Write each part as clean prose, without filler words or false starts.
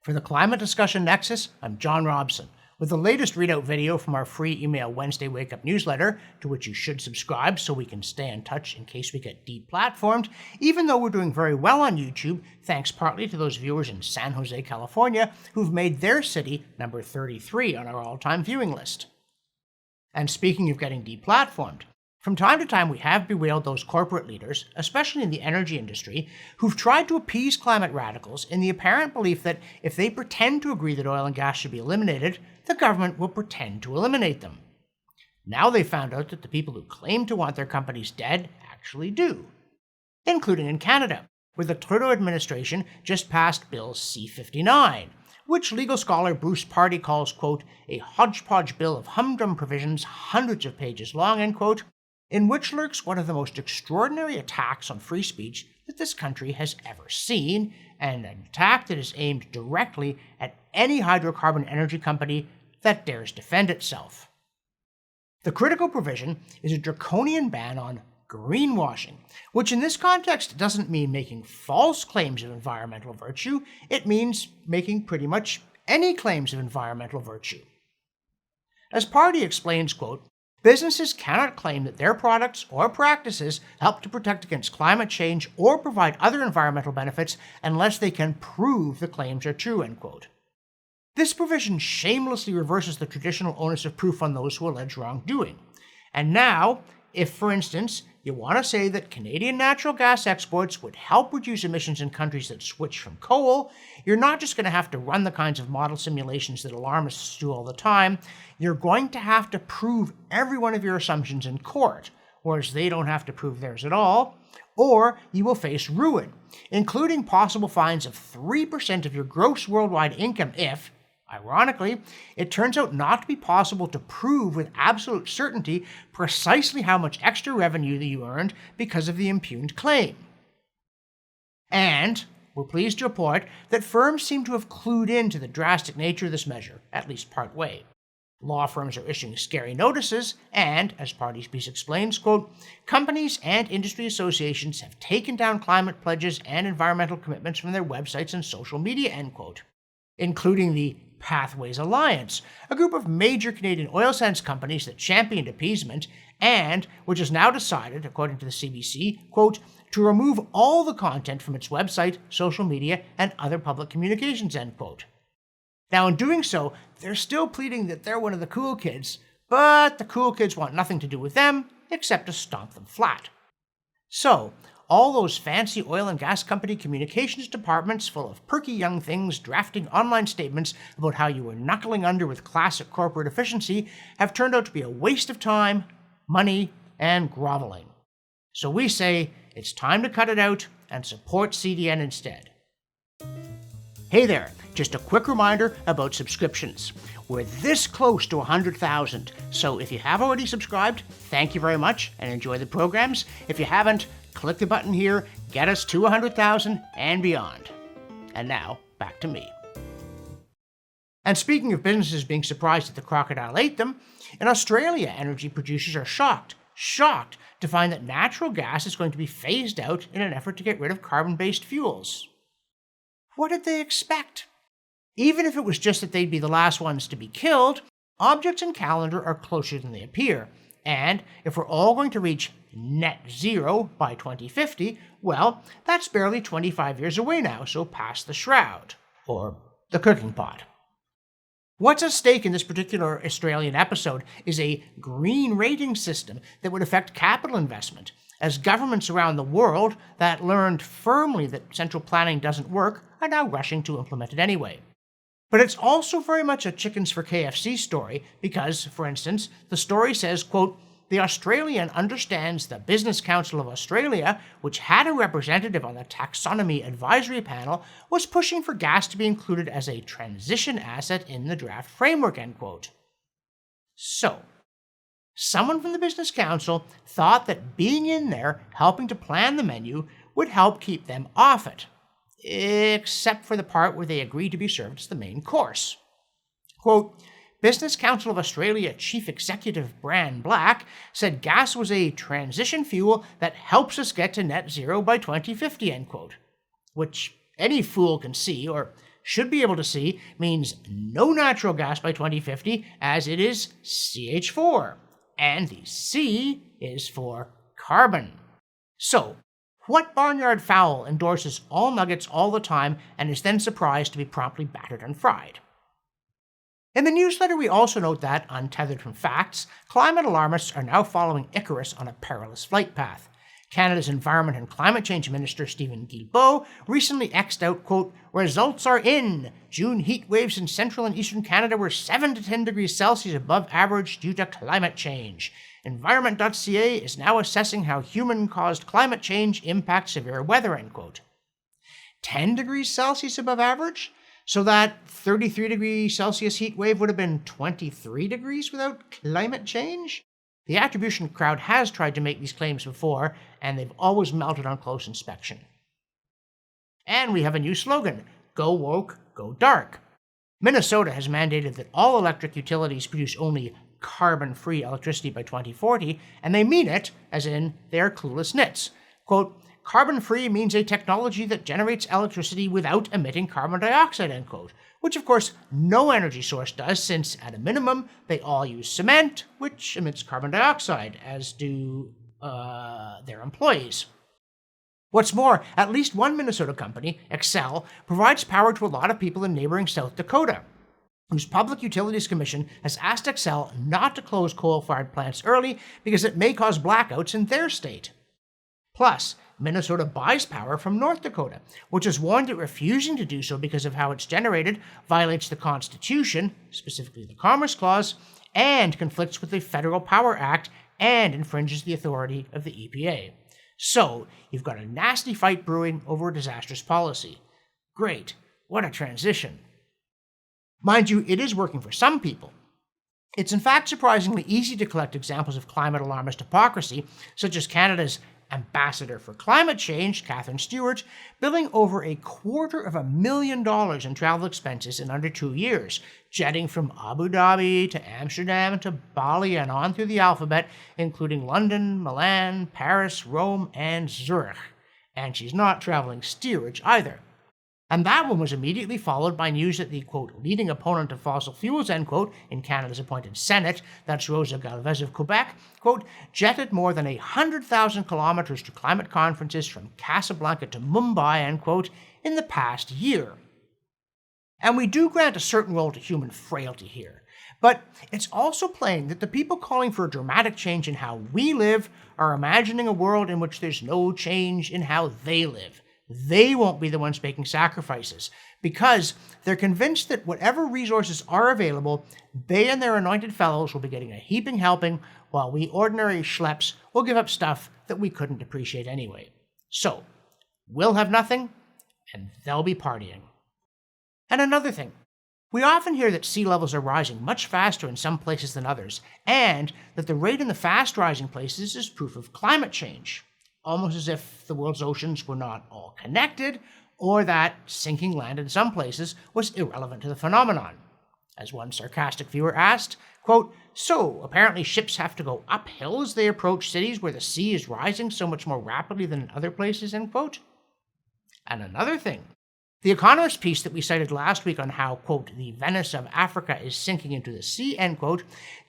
For the Climate Discussion Nexus, I'm John Robson, with the latest readout video from our free email Wednesday Wake Up newsletter, to which you should subscribe so we can stay in touch in case we get deplatformed, even though we're doing very well on YouTube, thanks partly to those viewers in San Jose, California, who've made their city number 33 on our all-time viewing list. And speaking of getting deplatformed, from time to time we have bewailed those corporate leaders, especially in the energy industry, who've tried to appease climate radicals in the apparent belief that if they pretend to agree that oil and gas should be eliminated, the government will pretend to eliminate them. Now they've found out that the people who claim to want their companies dead actually do, including in Canada, where the Trudeau administration just passed Bill C-59, which legal scholar Bruce Pardy calls, quote, a hodgepodge bill of humdrum provisions hundreds of pages long, end quote, in which lurks one of the most extraordinary attacks on free speech that this country has ever seen, and an attack that is aimed directly at any hydrocarbon energy company that dares defend itself. The critical provision is a draconian ban on greenwashing, which in this context doesn't mean making false claims of environmental virtue, it means making pretty much any claims of environmental virtue. As Pardy explains, quote, businesses cannot claim that their products or practices help to protect against climate change or provide other environmental benefits unless they can prove the claims are true, end quote. This provision shamelessly reverses the traditional onus of proof on those who allege wrongdoing. And now, if, for instance, you want to say that Canadian natural gas exports would help reduce emissions in countries that switch from coal, you're not just going to have to run the kinds of model simulations that alarmists do all the time. You're going to have to prove every one of your assumptions in court, whereas they don't have to prove theirs at all, or you will face ruin, including possible fines of 3% of your gross worldwide income if, ironically, it turns out not to be possible to prove with absolute certainty precisely how much extra revenue that you earned because of the impugned claim. And we're pleased to report that firms seem to have clued into the drastic nature of this measure, at least part way. Law firms are issuing scary notices, and, as Pardy's piece explains, quote, companies and industry associations have taken down climate pledges and environmental commitments from their websites and social media, end quote, including the Pathways Alliance, a group of major Canadian oil sands companies that championed appeasement and which has now decided, according to the CBC, quote, to remove all the content from its website, social media, and other public communications, end quote. Now, in doing so, they're still pleading that they're one of the cool kids, but the cool kids want nothing to do with them except to stomp them flat. So, all those fancy oil and gas company communications departments full of perky young things drafting online statements about how you were knuckling under with classic corporate efficiency have turned out to be a waste of time, money, and groveling. So we say it's time to cut it out and support CDN instead. Hey there, just a quick reminder about subscriptions. We're this close to 100,000, so if you have already subscribed, thank you very much and enjoy the programs. If you haven't, click the button here, get us to 100,000 and beyond. And now, back to me. And speaking of businesses being surprised that the crocodile ate them, in Australia, energy producers are shocked to find that natural gas is going to be phased out in an effort to get rid of carbon-based fuels. What did they expect? Even if it was just that they'd be the last ones to be killed, objects in calendar are closer than they appear. And if we're all going to reach net zero by 2050, well, that's barely 25 years away now, so past the shroud, or the cooking pot. What's at stake in this particular Australian episode is a green rating system that would affect capital investment, as governments around the world that learned firmly that central planning doesn't work are now rushing to implement it anyway. But it's also very much a chickens for KFC story because, for instance, the story says, quote, the Australian understands the Business Council of Australia, which had a representative on the Taxonomy Advisory Panel, was pushing for gas to be included as a transition asset in the draft framework, end quote. So, someone from the Business Council thought that being in there, helping to plan the menu, would help keep them off it, except for the part where they agreed to be served as the main course. Quote, Business Council of Australia Chief Executive Bran Black said gas was a transition fuel that helps us get to net zero by 2050, end quote. Which any fool can see, or should be able to see means no natural gas by 2050, as it is CH4, and the C is for carbon. So, what barnyard fowl endorses all nuggets all the time and is then surprised to be promptly battered and fried? In the newsletter, we also note that, untethered from facts, climate alarmists are now following Icarus on a perilous flight path. Canada's Environment and Climate Change Minister Stephen Guilbeault recently X'd out, quote, "Results are in. June heat waves in central and eastern Canada were 7 to 10 degrees Celsius above average due to climate change. Environment.ca is now assessing how human-caused climate change impacts severe weather," end quote. 10 degrees Celsius above average? So that 33 degrees Celsius heat wave would have been 23 degrees without climate change? The attribution crowd has tried to make these claims before, and they've always melted on close inspection. And we have a new slogan: Go woke, go dark. Minnesota has mandated that all electric utilities produce only carbon-free electricity by 2040, and they mean it, as in they're clueless nits. Quote, "Carbon-free means a technology that generates electricity without emitting carbon dioxide," end quote, which of course no energy source does, since at a minimum they all use cement, which emits carbon dioxide, as do their employees. What's more, at least one Minnesota company, Xcel, provides power to a lot of people in neighboring South Dakota, whose Public Utilities Commission has asked Xcel not to close coal-fired plants early because it may cause blackouts in their state. Plus, Minnesota buys power from North Dakota, which has warned that refusing to do so because of how it's generated violates the Constitution, specifically the Commerce Clause, and conflicts with the Federal Power Act and infringes the authority of the EPA. So, you've got a nasty fight brewing over a disastrous policy. Great, what a transition. Mind you, it is working for some people. It's in fact surprisingly easy to collect examples of climate alarmist hypocrisy, such as Canada's Ambassador for Climate Change, Catherine Stewart, billing over $250,000 in travel expenses in under 2 years, jetting from Abu Dhabi to Amsterdam to Bali and on through the alphabet, including London, Milan, Paris, Rome, and Zurich. And she's not traveling steerage either. And that one was immediately followed by news that the, quote, leading opponent of fossil fuels, end quote, in Canada's appointed Senate, that's Rosa Galvez of Quebec, quote, jetted more than 100,000 kilometers to climate conferences from Casablanca to Mumbai, end quote, in the past year. And we do grant a certain role to human frailty here, but it's also plain that the people calling for a dramatic change in how we live are imagining a world in which there's no change in how they live. They won't be the ones making sacrifices, because they're convinced that whatever resources are available, they and their anointed fellows will be getting a heaping helping, while we ordinary schleps will give up stuff that we couldn't appreciate anyway. So, we'll have nothing, and they'll be partying. And another thing, we often hear that sea levels are rising much faster in some places than others, and that the rate in the fast rising places is proof of climate change. Almost as if the world's oceans were not all connected, or that sinking land in some places was irrelevant to the phenomenon. As one sarcastic viewer asked, quote, "So, apparently ships have to go uphill as they approach cities where the sea is rising so much more rapidly than in other places," end quote. And another thing, the Economist piece that we cited last week on how, quote, the Venice of Africa is sinking into the sea, end quote,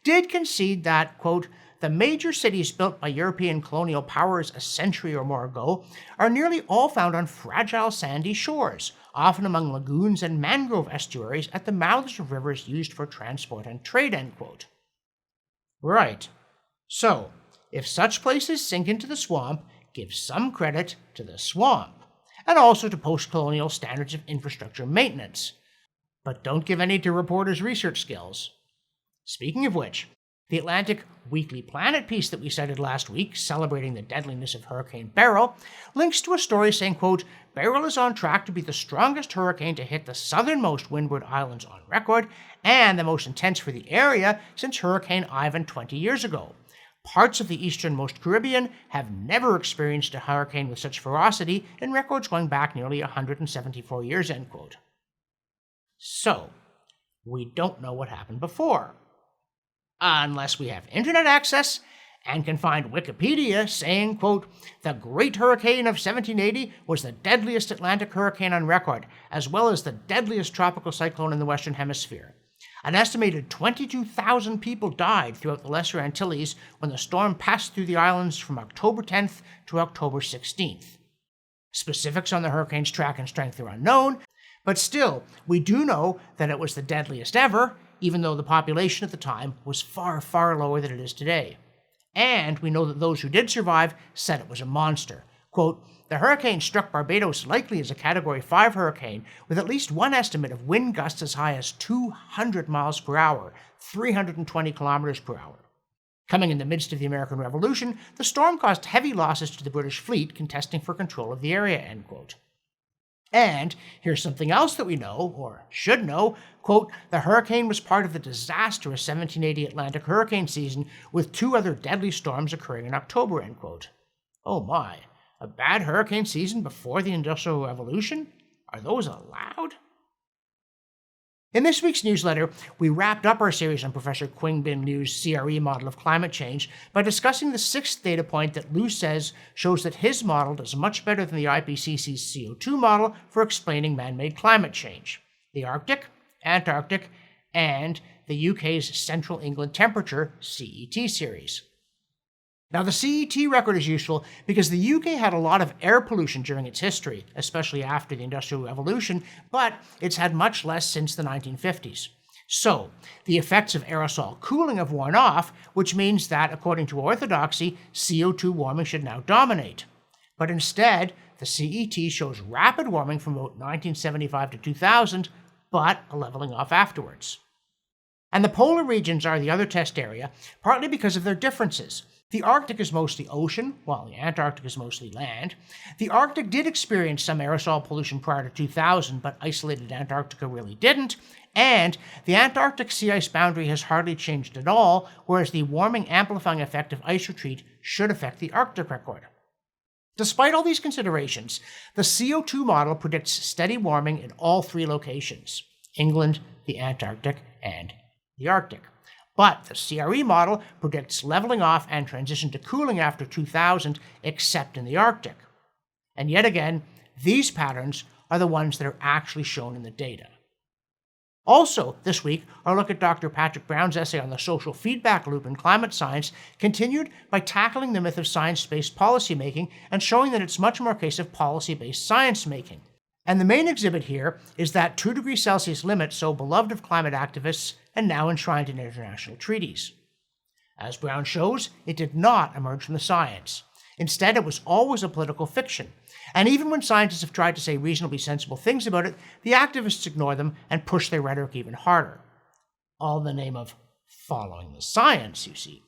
did concede that, quote, the major cities built by European colonial powers a century or more ago are nearly all found on fragile sandy shores, often among lagoons and mangrove estuaries at the mouths of rivers used for transport and trade, end quote. Right. So, if such places sink into the swamp, give some credit to the swamp, and also to post-colonial standards of infrastructure maintenance. But don't give any to reporters' research skills. Speaking of which, the Atlantic Weekly Planet piece that we cited last week, celebrating the deadliness of Hurricane Beryl, links to a story saying, quote, Beryl is on track to be the strongest hurricane to hit the southernmost windward islands on record, and the most intense for the area since Hurricane Ivan 20 years ago. Parts of the easternmost Caribbean have never experienced a hurricane with such ferocity in records going back nearly 174 years, end quote. So, we don't know what happened before. Unless we have internet access, and can find Wikipedia saying, quote, "The Great Hurricane of 1780 was the deadliest Atlantic hurricane on record, as well as the deadliest tropical cyclone in the Western Hemisphere. An estimated 22,000 people died throughout the Lesser Antilles when the storm passed through the islands from October 10th to October 16th. Specifics on the hurricane's track and strength are unknown, but still, we do know that it was the deadliest ever, even though the population at the time was far, far lower than it is today. And we know that those who did survive said it was a monster. Quote, "The hurricane struck Barbados likely as a Category 5 hurricane, with at least one estimate of wind gusts as high as 200 miles per hour, 320 kilometers per hour. Coming in the midst of the American Revolution, the storm caused heavy losses to the British fleet contesting for control of the area," end quote. And here's something else that we know, or should know, quote, "The hurricane was part of the disastrous 1780 Atlantic hurricane season, with 2 other deadly storms occurring in October," end quote. Oh my, a bad hurricane season before the Industrial Revolution? Are those allowed? In this week's newsletter, we wrapped up our series on Professor Qing-bin Liu's CRE model of climate change by discussing the 6th data point that Liu says shows that his model does much better than the IPCC's CO2 model for explaining man-made climate change: the Arctic, Antarctic, and the UK's Central England Temperature CET series. Now, the CET record is useful because the UK had a lot of air pollution during its history, especially after the Industrial Revolution, but it's had much less since the 1950s. So, the effects of aerosol cooling have worn off, which means that, according to orthodoxy, CO2 warming should now dominate. But instead, the CET shows rapid warming from about 1975 to 2000, but a leveling off afterwards. And the polar regions are the other test area, partly because of their differences. The Arctic is mostly ocean, while the Antarctic is mostly land. The Arctic did experience some aerosol pollution prior to 2000, but isolated Antarctica really didn't, and the Antarctic sea ice boundary has hardly changed at all, whereas the warming amplifying effect of ice retreat should affect the Arctic record. Despite all these considerations, the CO2 model predicts steady warming in all 3 locations: England, the Antarctic, and the Arctic. But the CRE model predicts leveling off and transition to cooling after 2000, except in the Arctic. And yet again, these patterns are the ones that are actually shown in the data. Also, this week, our look at Dr. Patrick Brown's essay on the social feedback loop in climate science continued by tackling the myth of science-based policymaking and showing that it's much more a case of policy-based science-making. And the main exhibit here is that 2 degrees Celsius limit so beloved of climate activists and now enshrined in international treaties. As Brown shows, it did not emerge from the science. Instead, it was always a political fiction. And even when scientists have tried to say reasonably sensible things about it, the activists ignore them and push their rhetoric even harder. All in the name of following the science, you see.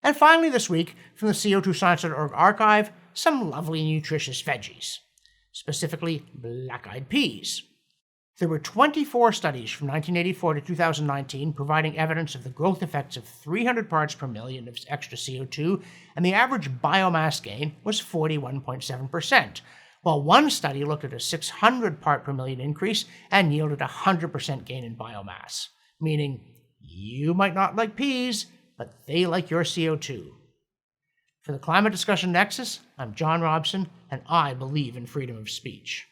And finally this week, from the CO2Science.org archive, some lovely nutritious veggies. Specifically, black-eyed peas. There were 24 studies from 1984 to 2019 providing evidence of the growth effects of 300 parts per million of extra CO2, and the average biomass gain was 41.7%, while one study looked at a 600 part per million increase and yielded a 100% gain in biomass, meaning you might not like peas, but they like your CO2. For the Climate Discussion Nexus, I'm John Robson, and I believe in freedom of speech.